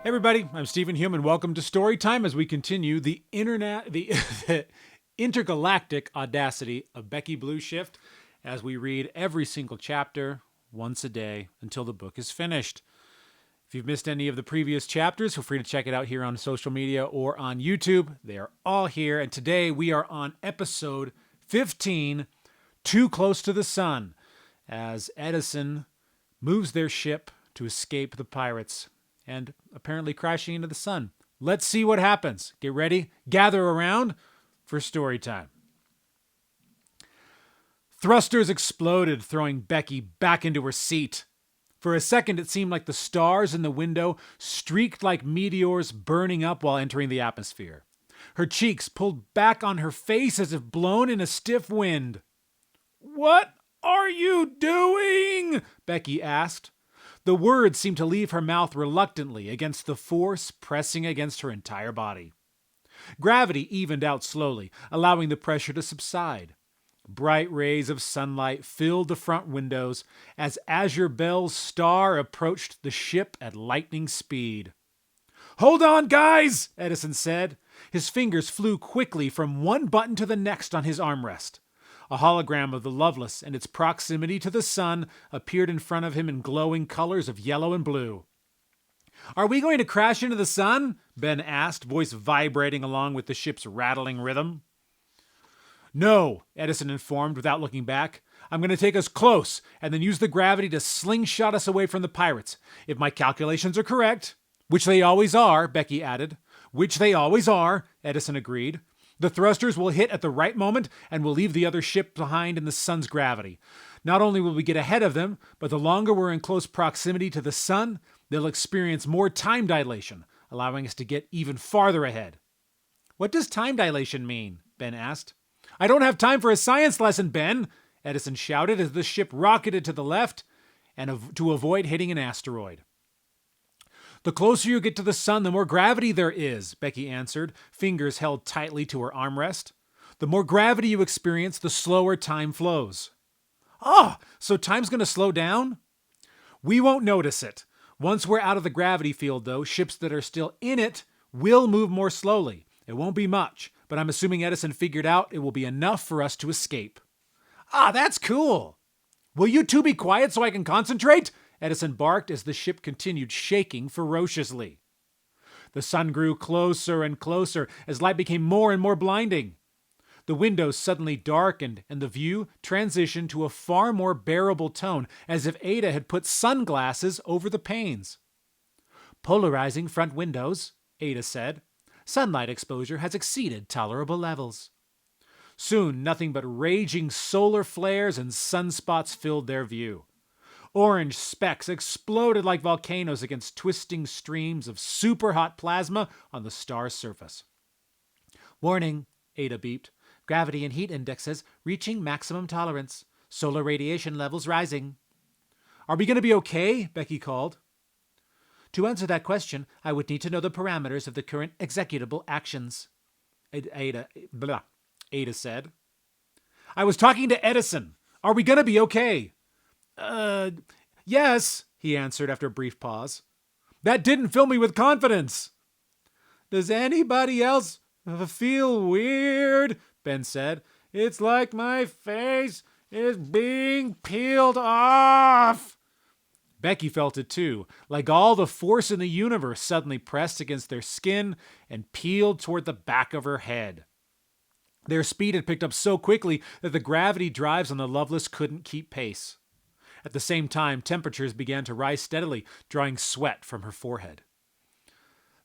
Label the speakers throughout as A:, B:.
A: Everybody, I'm Stephen Hume, and welcome to Storytime as we continue the the intergalactic audacity of Becky Blueshift as we read every single chapter once a day until the book is finished. If you've missed any of the previous chapters, feel free to check it out here on social media or on YouTube. They are all here, and today we are on episode 15, Too Close to the Sun, as Edison moves their ship to escape the pirates and apparently crashing into the sun. Let's see what happens. Get ready, gather around for story time. Thrusters exploded, throwing Becky back into her seat. For a second, it seemed like the stars in the window streaked like meteors burning up while entering the atmosphere. Her cheeks pulled back on her face as if blown in a stiff wind. "What are you doing?" Becky asked. The words seemed to leave her mouth reluctantly against the force pressing against her entire body. Gravity evened out slowly, allowing the pressure to subside. Bright rays of sunlight filled the front windows as Azure Bell's star approached the ship at lightning speed. "Hold on, guys," Edison said. His fingers flew quickly from one button to the next on his armrest. A hologram of the Loveless and its proximity to the sun appeared in front of him in glowing colors of yellow and blue. "Are we going to crash into the sun?" Ben asked, voice vibrating along with the ship's rattling rhythm. "No," Edison informed without looking back. "I'm going to take us close and then use the gravity to slingshot us away from the pirates. If my calculations are correct." "Which they always are," Becky added. "Which they always are," Edison agreed. "The thrusters will hit at the right moment and will leave the other ship behind in the sun's gravity. Not only will we get ahead of them, but the longer we're in close proximity to the sun, they'll experience more time dilation, allowing us to get even farther ahead." "What does time dilation mean?" Ben asked. "I don't have time for a science lesson, Ben," Edison shouted as the ship rocketed to the left and to avoid hitting an asteroid. "The closer you get to the sun, the more gravity there is," Becky answered, fingers held tightly to her armrest. "The more gravity you experience, the slower time flows." "Oh, so time's going to slow down?" "We won't notice it. Once we're out of the gravity field, though, ships that are still in it will move more slowly. It won't be much, but I'm assuming Edison figured out it will be enough for us to escape." "Ah, that's cool." "Will you two be quiet so I can concentrate?" Edison barked as the ship continued shaking ferociously. The sun grew closer and closer as light became more and more blinding. The windows suddenly darkened and the view transitioned to a far more bearable tone, as if Ada had put sunglasses over the panes. "Polarizing front windows," Ada said. "Sunlight exposure has exceeded tolerable levels." Soon, nothing but raging solar flares and sunspots filled their view. Orange specks exploded like volcanoes against twisting streams of super-hot plasma on the star's surface. "Warning," Ada beeped. "Gravity and heat indexes reaching maximum tolerance. Solar radiation levels rising." "Are we going to be okay?" Becky called. "To answer that question, I would need to know the parameters of the current executable actions," Ada said. "I was talking to Edison. Are we going to be okay?" Yes," he answered after a brief pause. "That didn't fill me with confidence." "Does anybody else feel weird?" Ben said. "It's like my face is being peeled off." Becky felt it too, like all the force in the universe suddenly pressed against their skin and peeled toward the back of her head. Their speed had picked up so quickly that the gravity drives on the Loveless couldn't keep pace. At the same time, temperatures began to rise steadily, drawing sweat from her forehead.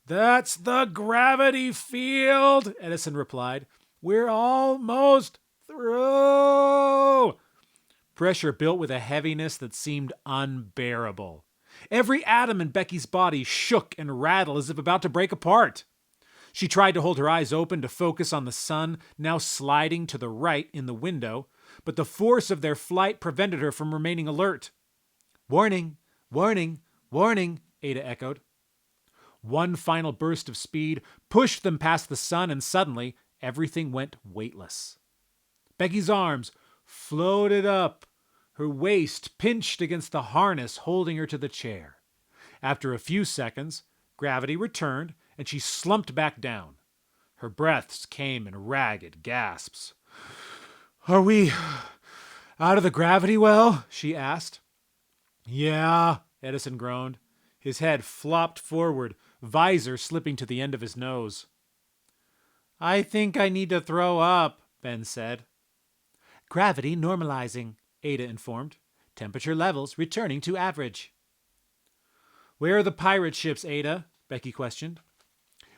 A: "That's the gravity field," Edison replied. "We're almost through." Pressure built with a heaviness that seemed unbearable. Every atom in Becky's body shook and rattled as if about to break apart. She tried to hold her eyes open to focus on the sun, now sliding to the right in the window, but the force of their flight prevented her from remaining alert. "Warning, warning, warning," Ada echoed. One final burst of speed pushed them past the sun, and suddenly everything went weightless. Becky's arms floated up, her waist pinched against the harness holding her to the chair. After a few seconds, Gravity returned, and she slumped back down. Her breaths came in ragged gasps. "Are we out of the gravity well?" she asked. "Yeah," Edison groaned. His head flopped forward, visor slipping to the end of his nose. "I think I need to throw up," Ben said. "Gravity normalizing," Ada informed. "Temperature levels returning to average." "Where are the pirate ships, Ada?" Becky questioned.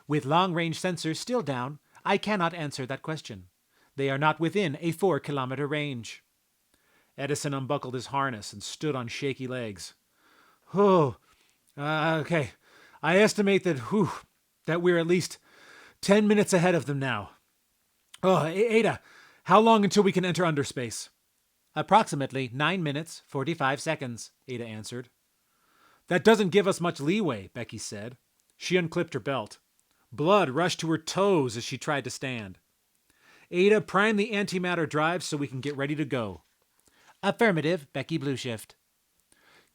A: "With long-range sensors still down, I cannot answer that question. They are not within a 4-kilometer range." Edison unbuckled his harness and stood on shaky legs. Okay. I estimate that we're at least 10 minutes ahead of them now." Ada, how long until we can enter underspace?" "Approximately 9 minutes, 45 seconds, Ada answered. "That doesn't give us much leeway," Becky said. She unclipped her belt. Blood rushed to her toes as she tried to stand. "Ada, prime the antimatter drive so we can get ready to go." "Affirmative, Becky Blueshift."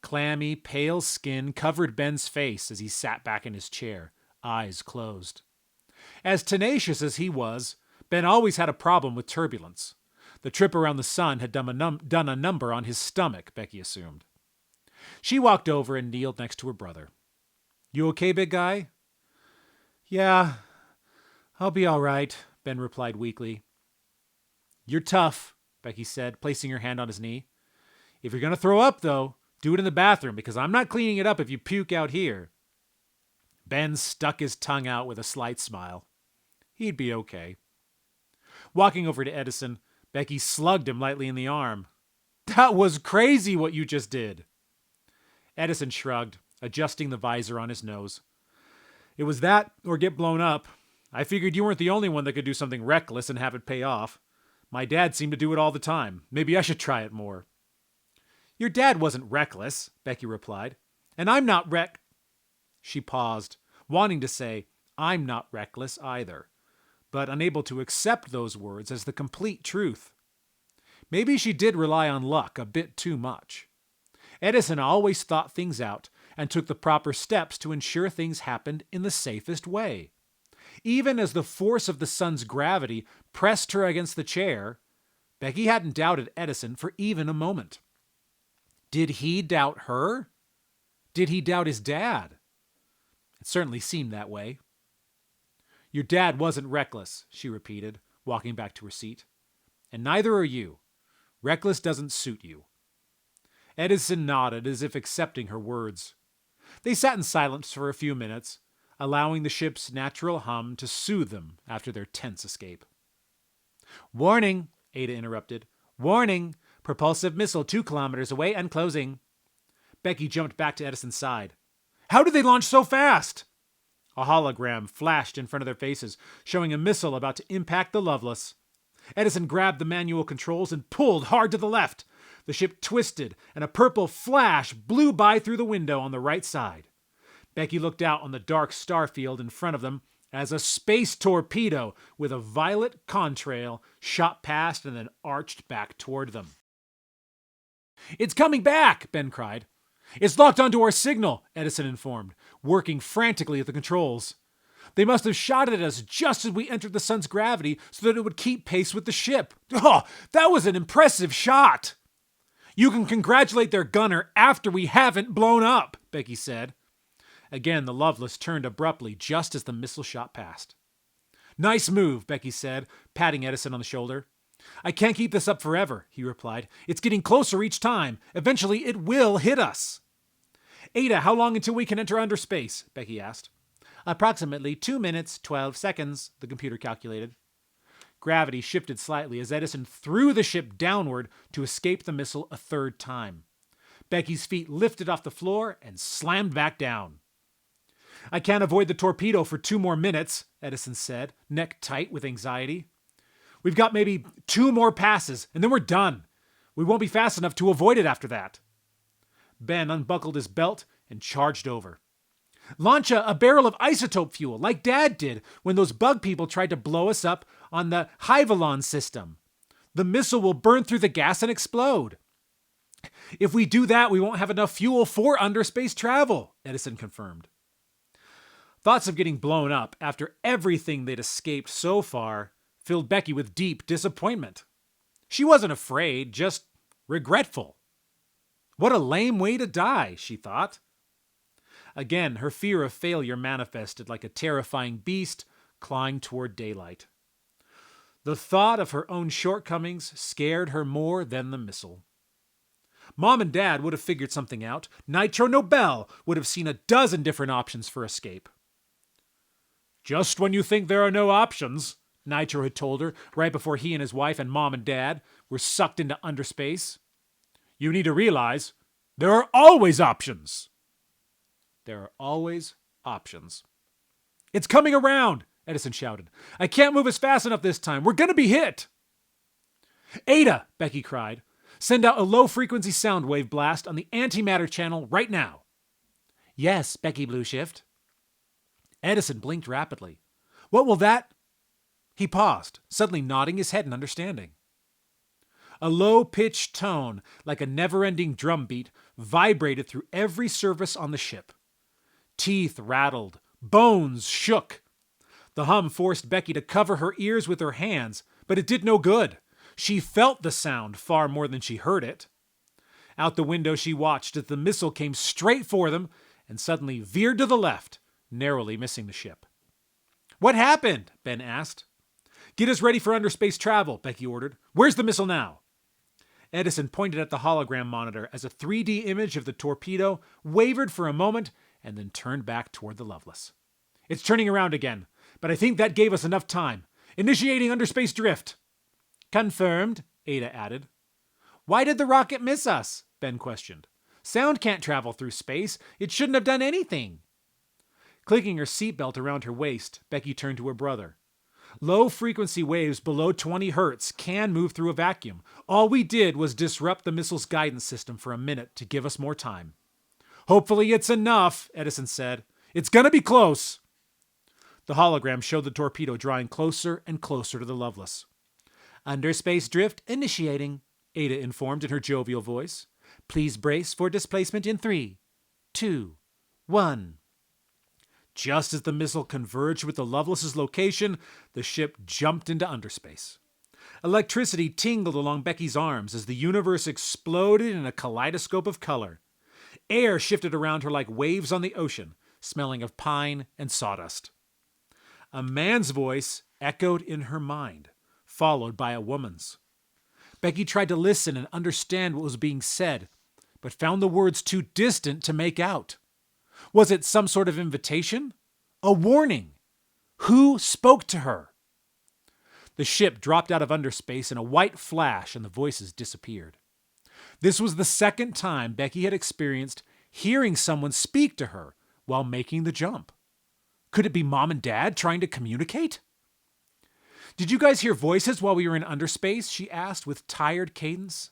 A: Clammy, pale skin covered Ben's face as he sat back in his chair, eyes closed. As tenacious as he was, Ben always had a problem with turbulence. The trip around the sun had done a number on his stomach, Becky assumed. She walked over and kneeled next to her brother. "You okay, big guy?" "Yeah, I'll be all right," Ben replied weakly. "You're tough," Becky said, placing her hand on his knee. "If you're going to throw up, though, do it in the bathroom, because I'm not cleaning it up if you puke out here." Ben stuck his tongue out with a slight smile. He'd be okay. Walking over to Edison, Becky slugged him lightly in the arm. "That was crazy what you just did." Edison shrugged, adjusting the visor on his nose. "It was that or get blown up. I figured you weren't the only one that could do something reckless and have it pay off. My dad seemed to do it all the time. Maybe I should try it more." "Your dad wasn't reckless," Becky replied. "And I'm not She paused, wanting to say, "I'm not reckless either," but unable to accept those words as the complete truth. Maybe she did rely on luck a bit too much. Edison always thought things out and took the proper steps to ensure things happened in the safest way. Even as the force of the sun's gravity pressed her against the chair, Becky hadn't doubted Edison for even a moment. Did he doubt her? Did he doubt his dad? It certainly seemed that way. "Your dad wasn't reckless," she repeated, walking back to her seat. "And neither are you. Reckless doesn't suit you." Edison nodded as if accepting her words. They sat in silence for a few minutes, allowing the ship's natural hum to soothe them after their tense escape. "Warning," Ada interrupted. "Warning! Propulsive missile 2 kilometers away and closing." Becky jumped back to Edison's side. "How did they launch so fast?" A hologram flashed in front of their faces, showing a missile about to impact the Loveless. Edison grabbed the manual controls and pulled hard to the left. The ship twisted, and a purple flash blew by through the window on the right side. Becky looked out on the dark star field in front of them as a space torpedo with a violet contrail shot past and then arched back toward them. "It's coming back!" Ben cried. "It's locked onto our signal," Edison informed, working frantically at the controls. "They must have shot at us just as we entered the sun's gravity so that it would keep pace with the ship. Oh, that was an impressive shot!" "You can congratulate their gunner after we haven't blown up," Becky said. Again, the Loveless turned abruptly just as the missile shot past. "Nice move," Becky said, patting Edison on the shoulder. "I can't keep this up forever," he replied. "It's getting closer each time. Eventually, it will hit us." "Ada, how long until we can enter underspace?" Becky asked. "Approximately 2 minutes, 12 seconds, the computer calculated. Gravity shifted slightly as Edison threw the ship downward to escape the missile a third time. Becky's feet lifted off the floor and slammed back down. "I can't avoid the torpedo for 2 more minutes," Edison said, neck tight with anxiety. "We've got maybe 2 more passes, and then we're done. We won't be fast enough to avoid it after that." Ben unbuckled his belt and charged over. "Launch a barrel of isotope fuel, like Dad did when those bug people tried to blow us up on the Hyvalon system. The missile will burn through the gas and explode." "If we do that, we won't have enough fuel for underspace travel," Edison confirmed. Thoughts of getting blown up after everything they'd escaped so far filled Becky with deep disappointment. She wasn't afraid, just regretful. What a lame way to die, she thought. Again, her fear of failure manifested like a terrifying beast clawing toward daylight. The thought of her own shortcomings scared her more than the missile. Mom and Dad would have figured something out. Nitro Nobel would have seen a dozen different options for escape. Just when you think there are no options, Nitro had told her right before he and his wife and Mom and Dad were sucked into underspace, you need to realize there are always options. There are always options. It's coming around, Edison shouted. I can't move as fast enough this time. We're going to be hit. Ada, Becky cried. Send out a low-frequency sound wave blast on the antimatter channel right now. Yes, Becky Blueshift. Edison blinked rapidly. What will that... He paused, suddenly nodding his head in understanding. A low-pitched tone, like a never-ending drumbeat, vibrated through every surface on the ship. Teeth rattled. Bones shook. The hum forced Becky to cover her ears with her hands, but it did no good. She felt the sound far more than she heard it. Out the window she watched as the missile came straight for them and suddenly veered to the left, narrowly missing the ship. What happened? Ben asked. Get us ready for underspace travel, Becky ordered. Where's the missile now? Edison pointed at the hologram monitor as a 3D image of the torpedo wavered for a moment and then turned back toward the Loveless. It's turning around again, but I think that gave us enough time. Initiating underspace drift. Confirmed, Ada added. Why did the rocket miss us? Ben questioned. Sound can't travel through space. It shouldn't have done anything. Clicking her seatbelt around her waist, Becky turned to her brother. Low-frequency waves below 20 hertz can move through a vacuum. All we did was disrupt the missile's guidance system for a minute to give us more time. Hopefully it's enough, Edison said. It's gonna be close. The hologram showed the torpedo drawing closer and closer to the Loveless. Underspace drift initiating, Ada informed in her jovial voice. Please brace for displacement in 3, 2, 1. Just as the missile converged with the Loveless's location, the ship jumped into underspace. Electricity tingled along Becky's arms as the universe exploded in a kaleidoscope of color. Air shifted around her like waves on the ocean, smelling of pine and sawdust. A man's voice echoed in her mind, followed by a woman's. Becky tried to listen and understand what was being said, but found the words too distant to make out. Was it some sort of invitation? A warning? Who spoke to her? The ship dropped out of underspace in a white flash and the voices disappeared. This was the second time Becky had experienced hearing someone speak to her while making the jump. Could it be Mom and Dad trying to communicate? Did you guys hear voices while we were in underspace? She asked with tired cadence.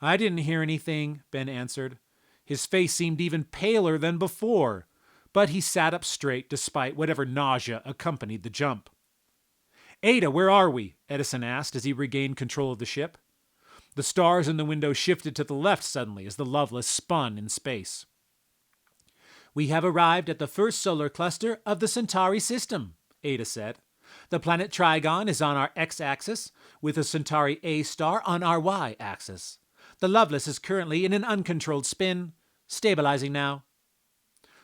A: I didn't hear anything, Ben answered. His face seemed even paler than before, but he sat up straight despite whatever nausea accompanied the jump. Ada, where are we? Edison asked as he regained control of the ship. The stars in the window shifted to the left suddenly as the Loveless spun in space. We have arrived at the first solar cluster of the Centauri system, Ada said. The planet Trigon is on our x-axis, with the Centauri A star on our y-axis. The Loveless is currently in an uncontrolled spin, stabilizing now.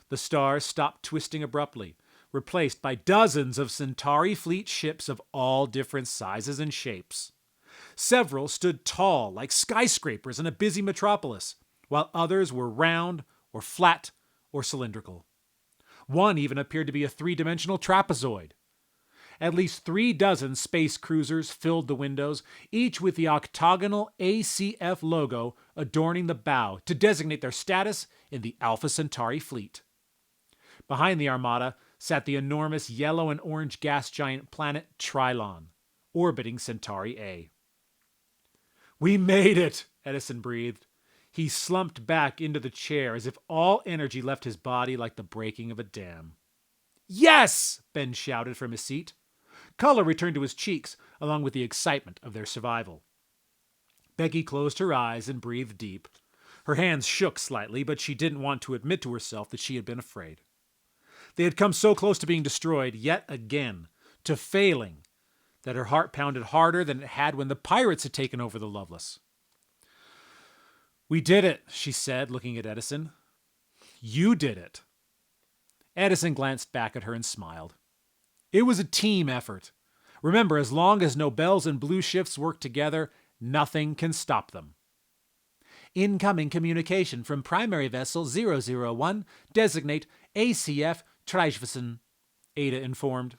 A: The stars stopped twisting abruptly, replaced by dozens of Centauri fleet ships of all different sizes and shapes. Several stood tall like skyscrapers in a busy metropolis, while others were round or flat or cylindrical. One even appeared to be a three-dimensional trapezoid. At least 36 space cruisers filled the windows, each with the octagonal ACF logo adorning the bow to designate their status in the Alpha Centauri fleet. Behind the armada sat the enormous yellow and orange gas giant planet Trilon, orbiting Centauri A. We made it, Edison breathed. He slumped back into the chair as if all energy left his body like the breaking of a dam. Yes! Ben shouted from his seat. Color returned to his cheeks, along with the excitement of their survival. Becky closed her eyes and breathed deep. Her hands shook slightly, but she didn't want to admit to herself that she had been afraid. They had come so close to being destroyed yet again, to failing, that her heart pounded harder than it had when the pirates had taken over the Loveless. "We did it," she said, looking at Edison. "You did it." Edison glanced back at her and smiled. It was a team effort. Remember, as long as Nobels and Blueshifts work together, nothing can stop them. "Incoming communication from primary vessel 001, designate ACF Treichwissen," Ada informed.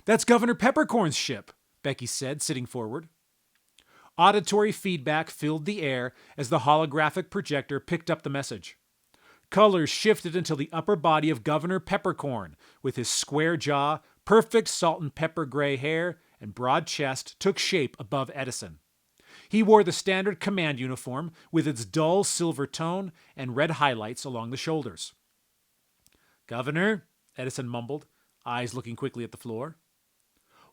A: "That's Governor Peppercorn's ship," Becky said, sitting forward. Auditory feedback filled the air as the holographic projector picked up the message. Colors shifted until the upper body of Governor Peppercorn, with his square jaw, perfect salt and pepper gray hair, and broad chest, took shape above Edison. He wore the standard command uniform with its dull silver tone and red highlights along the shoulders. "Governor," Edison mumbled, eyes looking quickly at the floor.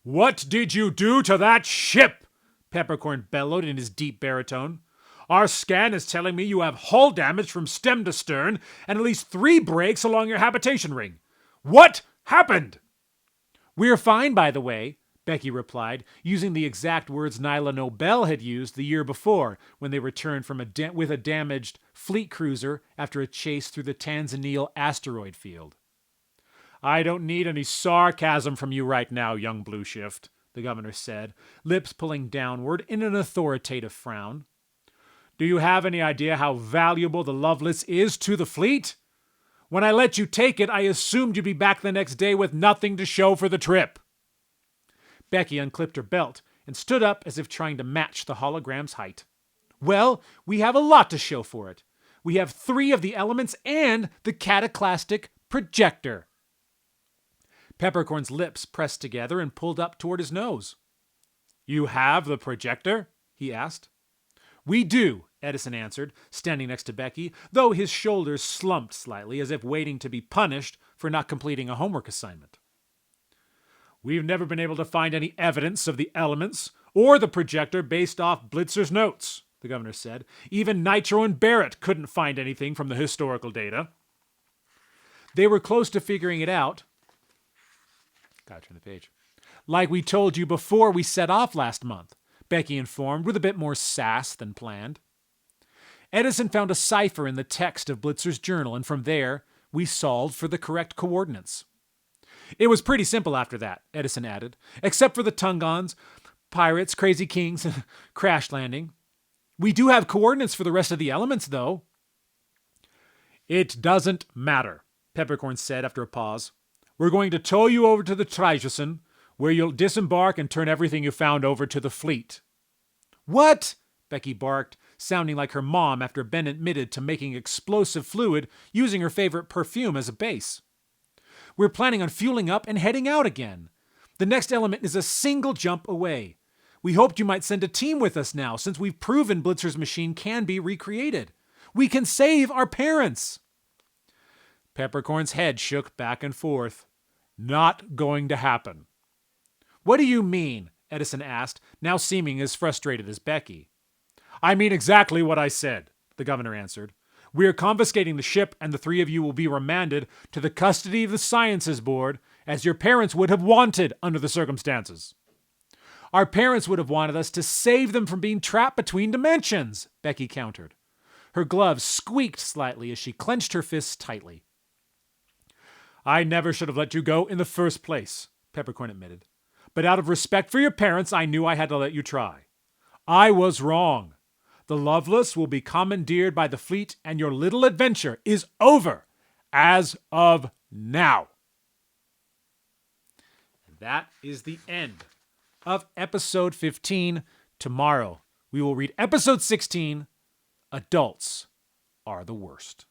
A: "What did you do to that ship?" Peppercorn bellowed in his deep baritone. "Our scan is telling me you have hull damage from stem to stern and at least 3 breaks along your habitation ring. What happened?" "We're fine, by the way," Becky replied, using the exact words Nyla Nobel had used the year before when they returned from with a damaged fleet cruiser after a chase through the Tanzaniel asteroid field. "I don't need any sarcasm from you right now, young Blueshift," the governor said, lips pulling downward in an authoritative frown. "Do you have any idea how valuable the Loveless is to the fleet? When I let you take it, I assumed you'd be back the next day with nothing to show for the trip." Becky unclipped her belt and stood up as if trying to match the hologram's height. "Well, we have a lot to show for it. We have 3 of the elements and the cataclastic projector." Peppercorn's lips pressed together and pulled up toward his nose. "You have the projector?" he asked. "We do," Edison answered, standing next to Becky, though his shoulders slumped slightly as if waiting to be punished for not completing a homework assignment. "We've never been able to find any evidence of the elements or the projector based off Blitzer's notes," the governor said. "Even Nitro and Barrett couldn't find anything from the historical data." "They were close to figuring it out." Gotta turn the page. "Like we told you before we set off last month," Becky informed with a bit more sass than planned. Edison found a cipher in the text of Blitzer's journal, and from there, we solved for the correct coordinates. "It was pretty simple after that," Edison added, "except for the Tungans, pirates, crazy kings, and crash landing. We do have coordinates for the rest of the elements, though." "It doesn't matter," Peppercorn said after a pause. "We're going to tow you over to the Treichwissen, where you'll disembark and turn everything you found over to the fleet." "What?" Becky barked, sounding like her mom after Ben admitted to making explosive fluid using her favorite perfume as a base. "We're planning on fueling up and heading out again. The next element is a single jump away. We hoped you might send a team with us now, since we've proven Blitzer's machine can be recreated. We can save our parents." Peppercorn's head shook back and forth. "Not going to happen." "What do you mean?" Edison asked, now seeming as frustrated as Becky. "I mean exactly what I said," the governor answered. "We are confiscating the ship, and the 3 of you will be remanded to the custody of the Sciences Board, as your parents would have wanted under the circumstances." "Our parents would have wanted us to save them from being trapped between dimensions," Becky countered. Her gloves squeaked slightly as she clenched her fists tightly. "I never should have let you go in the first place," Peppercorn admitted. "But out of respect for your parents, I knew I had to let you try. I was wrong. The Loveless will be commandeered by the fleet, and your little adventure is over as of now." And that is the end of episode 15. Tomorrow, we will read episode 16, Adults Are the Worst.